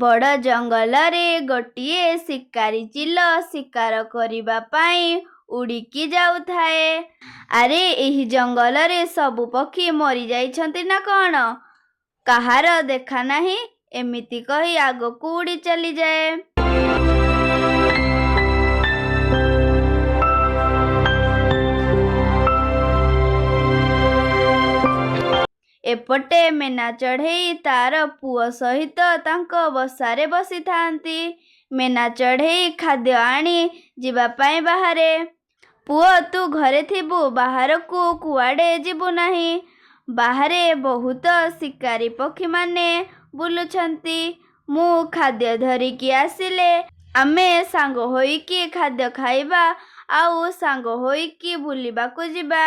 ବଡ଼ ଜଙ୍ଗଲରେ ଗୋଟିଏ ଶିକାରୀ ଚିଲ ଶିକାର କରିବା ପାଇଁ ଉଡ଼ିକି ଯାଉଥାଏ। ଆରେ ଏହି ଜଙ୍ଗଲରେ ସବୁ ପକ୍ଷୀ ମରିଯାଇଛନ୍ତି ନା କ'ଣ? କାହାର ଦେଖା ନାହିଁ। ଏମିତି କହି ଆଗକୁ ଉଡ଼ି ଚାଲିଯାଏ। ଏପଟେ ମେନା ଚଢ଼େଇ ତାର ପୁଅ ସହିତ ତାଙ୍କ ବସାରେ ବସିଥାନ୍ତି। ମେନା ଚଢ଼େଇ ଖାଦ୍ୟ ଆଣି ଯିବା ପାଇଁ ବାହାରେ। ପୁଅ, ତୁ ଘରେ ଥିବୁ, ବାହାରକୁ କୁଆଡ଼େ ଯିବୁ ନାହିଁ। ବାହାରେ ବହୁତ ଶିକାରୀ ପକ୍ଷୀମାନେ ବୁଲୁଛନ୍ତି। ମୁଁ ଖାଦ୍ୟ ଧରିକି ଆସିଲେ ଆମେ ସାଙ୍ଗ ହୋଇକି ଖାଦ୍ୟ ଖାଇବା ଆଉ ସାଙ୍ଗ ହୋଇକି ବୁଲିବାକୁ ଯିବା।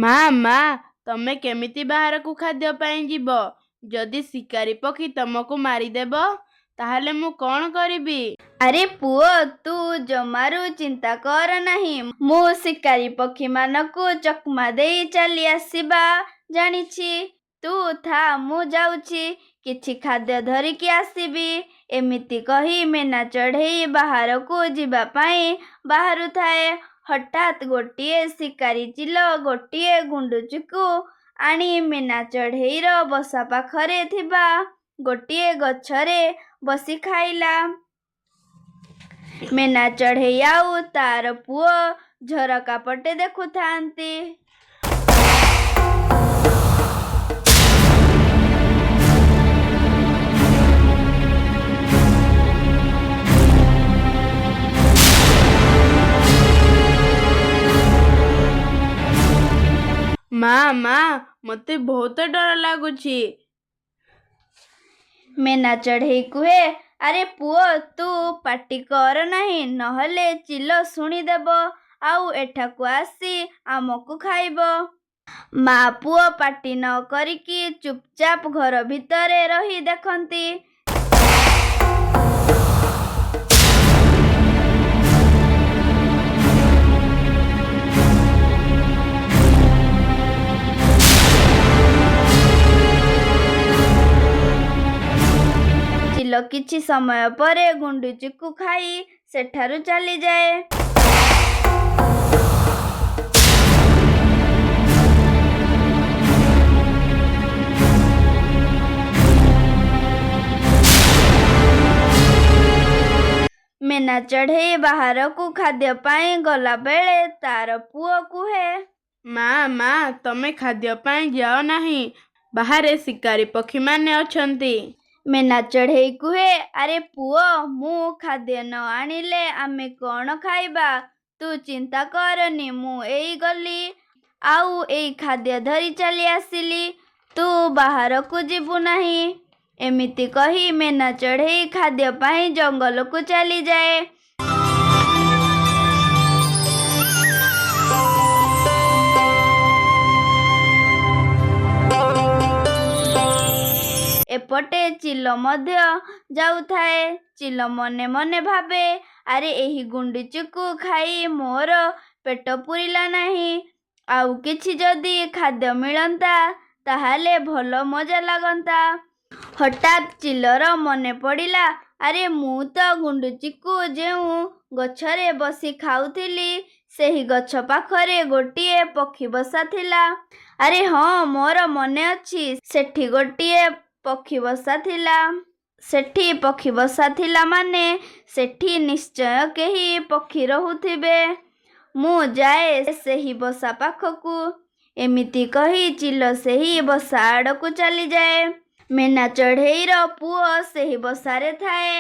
ମା, ତମେ କେମିତି ବାହାରକୁ ଖାଦ୍ୟ ପାଇଁ ଯିବ? ଯଦି ଶିକାରୀ ପକ୍ଷୀ ତମକୁ ମାରିଦେବ ତାହେଲେ ମୁଁ କ'ଣ କରିବି? ଆରେ ପୁଅ, ତୁ ଜମାରୁ ଚିନ୍ତା କର ନାହିଁ। ମୁଁ ଶିକାରୀ ପକ୍ଷୀମାନଙ୍କୁ ଚକମା ଦେଇ ଚାଲି ଆସିବା ଜାଣିଛି। ତୁ ଥା, ମୁଁ ଯାଉଛି, କିଛି ଖାଦ୍ୟ ଧରିକି ଆସିବି। ଏମିତି କହି ମେନା ଚଢ଼େଇ ବାହାରକୁ ଯିବା ପାଇଁ ବାହାରୁଥାଏ। ହଠାତ୍ ଗୋଟିଏ ଶିକାରୀ ଚିଲ ଗୋଟିଏ ଗୁଣ୍ଡୁଚିକୁ ଆଣି ମେନା ଚଢ଼େଇର ବସା ପାଖରେ ଥିବା ଗୋଟିଏ ଗଛରେ ବସି ଖାଇଲା। ମେନା ଚଢ଼େଇ ଆଉ ତାର ପୁଅ ଝରକା ପଟେ ଦେଖୁଥାନ୍ତି। ମା, ମତେ ବହୁତ ଡର ଲାଗୁଛି। ମେନା ଚଢ଼େଇ କୁହେ, ଆରେ ପୁଅ, ତୁ ପାଟି କର ନାହିଁ, ନହେଲେ ଚିଲ ଶୁଣିଦେବ ଆଉ ଏଠାକୁ ଆସି ଆମକୁ ଖାଇବ। ମା ପୁଅ ପାଟି ନ କରିକି ଚୁପଚାପ ଘର ଭିତରେ ରହି ଦେଖନ୍ତି। ଚିଲ କିଛି ସମୟ ପରେ ଗୁଣ୍ଡୁଚିକୁ ଖାଇ ସେଠାରୁ ଚାଲିଯାଏ। ମେନା ଚଢ଼େଇ ବାହାରକୁ ଖାଦ୍ୟ ପାଇଁ ଗଲାବେଳେ ତାର ପୁଅ କୁହେ, ମା, ତମେ ଖାଦ୍ୟ ପାଇଁ ଯାଅ ନାହିଁ, ବାହାରେ ଶିକାରୀ ପକ୍ଷୀମାନେ ଅଛନ୍ତି। ମେନା ଚଢ଼େଇ କୁହେ, ଆରେ ପୁଅ, ମୁଁ ଖାଦ୍ୟ ନ ଆଣିଲେ ଆମେ କ'ଣ ଖାଇବା? ତୁ ଚିନ୍ତା କରନି, ମୁଁ ଏଇ ଗଲି ଆଉ ଏଇ ଖାଦ୍ୟ ଧରି ଚାଲି ଆସିଲି। ତୁ ବାହାରକୁ ଯିବୁ ନାହିଁ। ଏମିତି କହି ମେନା ଚଢ଼େଇ ଖାଦ୍ୟ ପାଇଁ ଜଙ୍ଗଲକୁ ଚାଲିଯାଏ। ଏପଟେ ଚିଲ ମଧ୍ୟ ଯାଉଥାଏ। ଚିଲ ମନେ ମନେ ଭାବେ, ଆରେ ଏହି ଗୁଣ୍ଡୁଚିକୁ ଖାଇ ମୋର ପେଟ ପୂରିଲା ନାହିଁ। ଆଉ କିଛି ଯଦି ଖାଦ୍ୟ ମିଳନ୍ତା ତାହେଲେ ଭଲ ମଜା ଲାଗନ୍ତା। ହଠାତ୍ ଚିଲର ମନେ ପଡ଼ିଲା, ଆରେ ମୁଁ ତ ଗୁଣ୍ଡୁଚିକୁ ଯେଉଁ ଗଛରେ ବସି ଖାଉଥିଲି ସେହି ଗଛ ପାଖରେ ଗୋଟିଏ ପକ୍ଷୀ ବସା ଥିଲା। ଆରେ ହଁ, ମୋର ମନେ ଅଛି, ସେଠି ଗୋଟିଏ ପକ୍ଷୀ ବସା ଥିଲା। ସେଠି ପକ୍ଷୀ ବସା ଥିଲା ମାନେ ସେଠି ନିଶ୍ଚୟ କେହି ପକ୍ଷୀ ରହୁଥିବେ। ମୁଁ ଯାଏ ସେହି ବସା ପାଖକୁ। ଏମିତି କହି ଚିଲ ସେହି ବସା ଆଡ଼କୁ ଚାଲିଯାଏ। ମେନା ଚଢ଼େଇର ପୁଅ ସେହି ବସାରେ ଥାଏ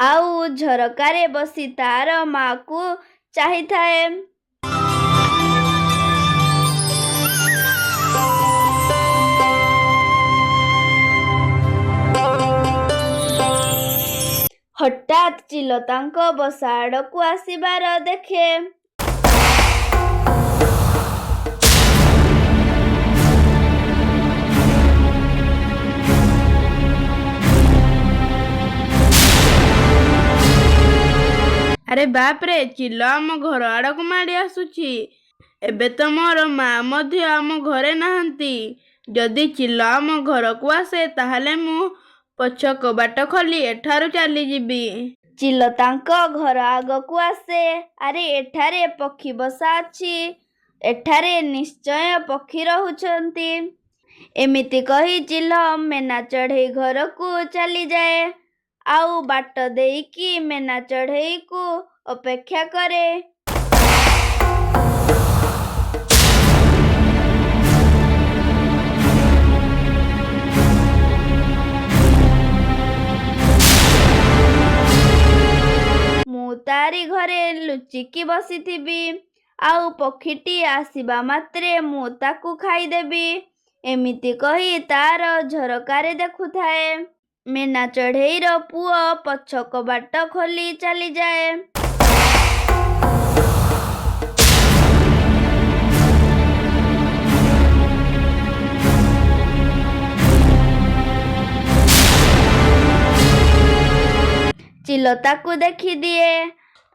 ଆଉ ଝରକାରେ ବସି ତାର ମାକୁ ଚାହିଁଥାଏ। ହଠାତ୍ ଚିଲ ତାଙ୍କ ବସା ଆଡ଼କୁ ଆସିବାର ଦେଖେ। ଆରେ ବାପରେ, ଚିଲ ଆମ ଘର ଆଡ଼କୁ ମାଡ଼ି ଆସୁଛି। ଏବେ ତ ମୋର ମା ମଧ୍ୟ ଆମ ଘରେ ନାହାନ୍ତି। ଯଦି ଚିଲ ଆମ ଘରକୁ ଆସେ ତାହେଲେ ମୁଁ ପଛ କବାଟ ଖୋଲି ଏଠାରୁ ଚାଲିଯିବି। ଚିଲ ତାଙ୍କ ଘର ଆଗକୁ ଆସେ। ଆରେ ଏଠାରେ ପକ୍ଷୀ ବସା ଅଛି, ଏଠାରେ ନିଶ୍ଚୟ ପକ୍ଷୀ ରହୁଛନ୍ତି। ଏମିତି କହି ଚିଲ ମେନା ଚଢ଼େଇ ଘରକୁ ଚାଲିଯାଏ। ଆଉ ବାଟ ଦେଇକି ମେନା ଚଢ଼େଇକୁ ଅପେକ୍ଷା କରେ। ମୁଁ ତାରି ଘରେ ଲୁଚିକି ବସିଥିବି, ଆଉ ପକ୍ଷୀଟି ଆସିବା ମାତ୍ରେ ମୁଁ ତାକୁ ଖାଇଦେବି। ଏମିତି କହି ତାର ଝରକାରେ ଦେଖୁଥାଏ। ମେନା ଚଢ଼େଇର ପୁଅ ପଛ କବାଟ ଖୋଲି ଚାଲିଯାଏ। ଚିଲ ତାକୁ ଦେଖିଦିଏ।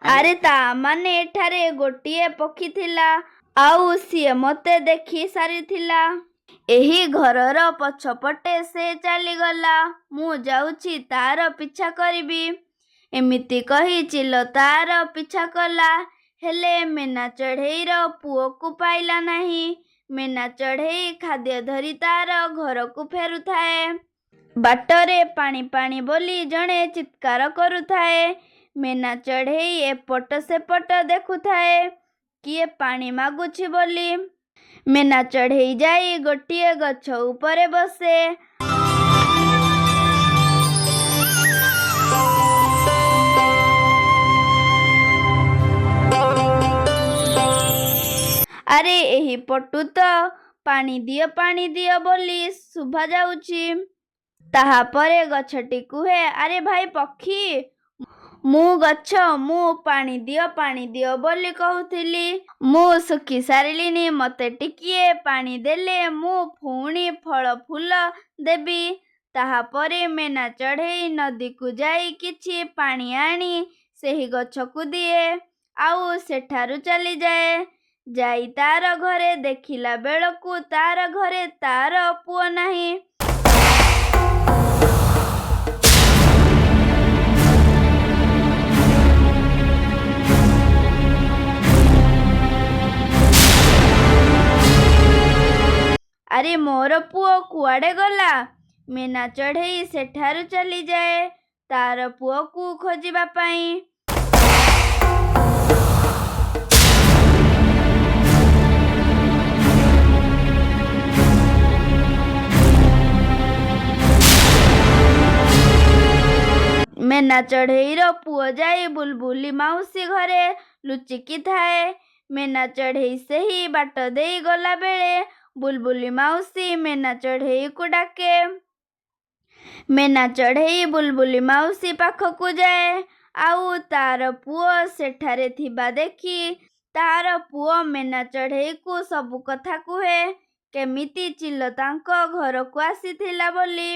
ଆରେ ତା ମାନେ ଏଠାରେ ଗୋଟିଏ ପକ୍ଷୀ ଥିଲା, ଆଉ ସିଏ ମତେ ଦେଖି ସାରିଥିଲା। ଏହି ଘରର ପଛପଟେ ସେ ଚାଲିଗଲା। ମୁଁ ଯାଉଛି ତାର ପିଛା କରିବି। ଏମିତି କହି ଚିଲ ତାର ପିଛା କଲା, ହେଲେ ମେନା ଚଢ଼େଇର ପୁଅକୁ ପାଇଲା ନାହିଁ। ମେନା ଚଢ଼େଇ ଖାଦ୍ୟ ଧରି ତାର ଘରକୁ ଫେରୁଥାଏ। ବାଟରେ ପାଣି ପାଣି ବୋଲି ଜଣେ ଚିତ୍କାର କରୁଥାଏ। ମେନା ଚଢ଼େଇ ଏପଟ ସେପଟ ଦେଖୁଥାଏ, କିଏ ପାଣି ମାଗୁଛି ବୋଲି। ମେନା ଚଢ଼େଇ ଯାଇ ଗୋଟିଏ ଗଛ ଉପରେ ବସେ। ଆରେ ଏହି ପଟୁ ତ ପାଣି ଦିଅ ବୋଲି ଶୁଭାଯାଉଛି। ତାହାପରେ ଗଛଟି କୁହେ, ଆରେ ଭାଇ ପକ୍ଷୀ, ମୁଁ ଗଛ, ମୁଁ ପାଣି ଦିଅ ବୋଲି କହୁଥିଲି। ମୁଁ ଶୁଖି ସାରିଲିଣି, ମତେ ଟିକିଏ ପାଣି ଦେଲେ ମୁଁ ପୁଣି ଫଳ ଫୁଲ ଦେବି। ତାହାପରେ ମେନା ଚଢ଼େଇ ନଦୀକୁ ଯାଇ କିଛି ପାଣି ଆଣି ସେହି ଗଛକୁ ଦିଏ, ଆଉ ସେଠାରୁ ଚାଲିଯାଏ। ଯାଇ ତାର ଘରେ ଦେଖିଲା ବେଳକୁ ତାର ଘରେ ତାର ପୁଅ ନାହିଁ। ଆରେ ମୋର ପୁଅ କୁଆଡ଼େ ଗଲା? ମେନା ଚଢ଼େଇ ସେଠାରୁ ଚାଲିଯାଏ ତାର ପୁଅକୁ ଖୋଜିବା ପାଇଁ। ମେନା ଚଢ଼େଇର ପୁଅ ଯାଇ ବୁଲବୁଲି ମାଉସୀ ଘରେ ଲୁଚିକି ଥାଏ। ମେନା ଚଢ଼େଇ ସେହି ବାଟ ଦେଇ ଗଲାବେଳେ ବୁଲବୁଲି ମାଉସୀ ମେନା ଚଢ଼େଇକୁ ଡାକେ। ମେନା ଚଢ଼େଇ ବୁଲବୁଲି ମାଉସୀ ପାଖକୁ ଯାଏ, ଆଉ ତାର ପୁଅ ସେଠାରେ ଥିବା ଦେଖି ତାର ପୁଅ ମେନା ଚଢ଼େଇକୁ ସବୁ କଥା କୁହେ, କେମିତି ଚିଲ ତାଙ୍କ ଘରକୁ ଆସିଥିଲା ବୋଲି।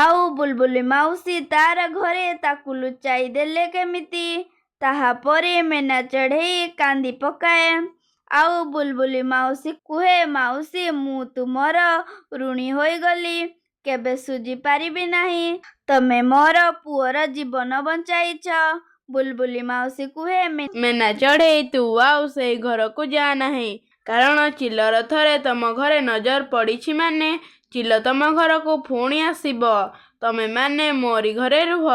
ଆଉ ବୁଲବୁଲି ମାଉସୀ ତାର ଘରେ ତାକୁ ଲୁଚାଇ ଦେଲେ କେମିତି। ତାହାପରେ ମେନା ଚଢ଼େଇ କାନ୍ଦି ପକାଏ, ଆଉ ବୁଲବୁଲି ମାଉସୀ କୁହେ, ମାଉସୀ, ମୁଁ ତୁମର ଋଣୀ ହୋଇଗଲି, କେବେ ସୁଝି ପାରିବି ନାହିଁ। ତମେ ମୋର ପୁଅର ଜୀବନ ବଞ୍ଚାଇଛ। ବୁଲବୁଲି ମାଉସୀ କୁହେ, ମେନା ଚଢ଼େଇ, ତୁ ଆଉ ସେଇ ଘରକୁ ଯା ନାହିଁ, କାରଣ ଚିଲର ଥରେ ତମ ଘରେ ନଜର ପଡ଼ିଛି ମାନେ ଚିଲ ତମ ଘରକୁ ପୁଣି ଆସିବ। ତମେ ମାନେ ମୋରି ଘରେ ରୁହ।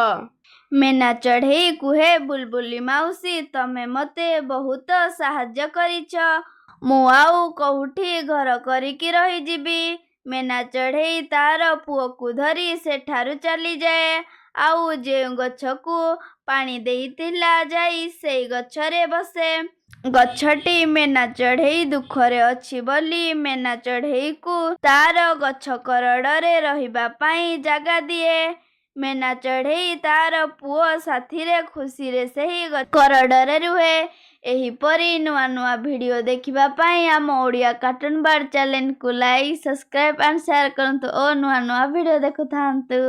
ମେନା ଚଢ଼େଇ କୁହେ, ବୁଲବୁଲି ମାଉସୀ, ତମେ ମତେ ବହୁତ ସାହାଯ୍ୟ କରିଛ। ମୁଁ ଆଉ କୋଉଠି ଘର କରିକି ରହିଯିବି। ମେନା ଚଢ଼େଇ ତାର ପୁଅକୁ ଧରି ସେଠାରୁ ଚାଲିଯାଏ, ଆଉ ଯେଉଁ ଗଛକୁ ପାଣି ଦେଇଥିଲା ଯାଇ ସେଇ ଗଛରେ ବସେ। ଗଛଟି ମେନା ଚଢ଼େଇ ଦୁଃଖରେ ଅଛି ବୋଲି ମେନା ଚଢ଼େଇକୁ ତାର ଗଛ କରଡ଼ରେ ରହିବା ପାଇଁ ଜାଗା ଦିଏ। ମେନା ଚଢ଼େଇ ତାର ପୁଅ ସାଥିରେ ଖୁସିରେ ସେହି କରଡ଼ରେ ରୁହେ। ଏହିପରି ନୂଆ ନୂଆ ଭିଡ଼ିଓ ଦେଖିବା ପାଇଁ ଆମ ଓଡ଼ିଆ କାର୍ଟୁନ ବାର୍ଡ଼ ଚ୍ୟାନେଲକୁ ଲାଇକ୍, ସବସ୍କ୍ରାଇବ୍ ଆଣ୍ଡ ସେୟାର କରନ୍ତୁ ଓ ନୂଆ ନୂଆ ଭିଡ଼ିଓ ଦେଖୁଥାନ୍ତୁ।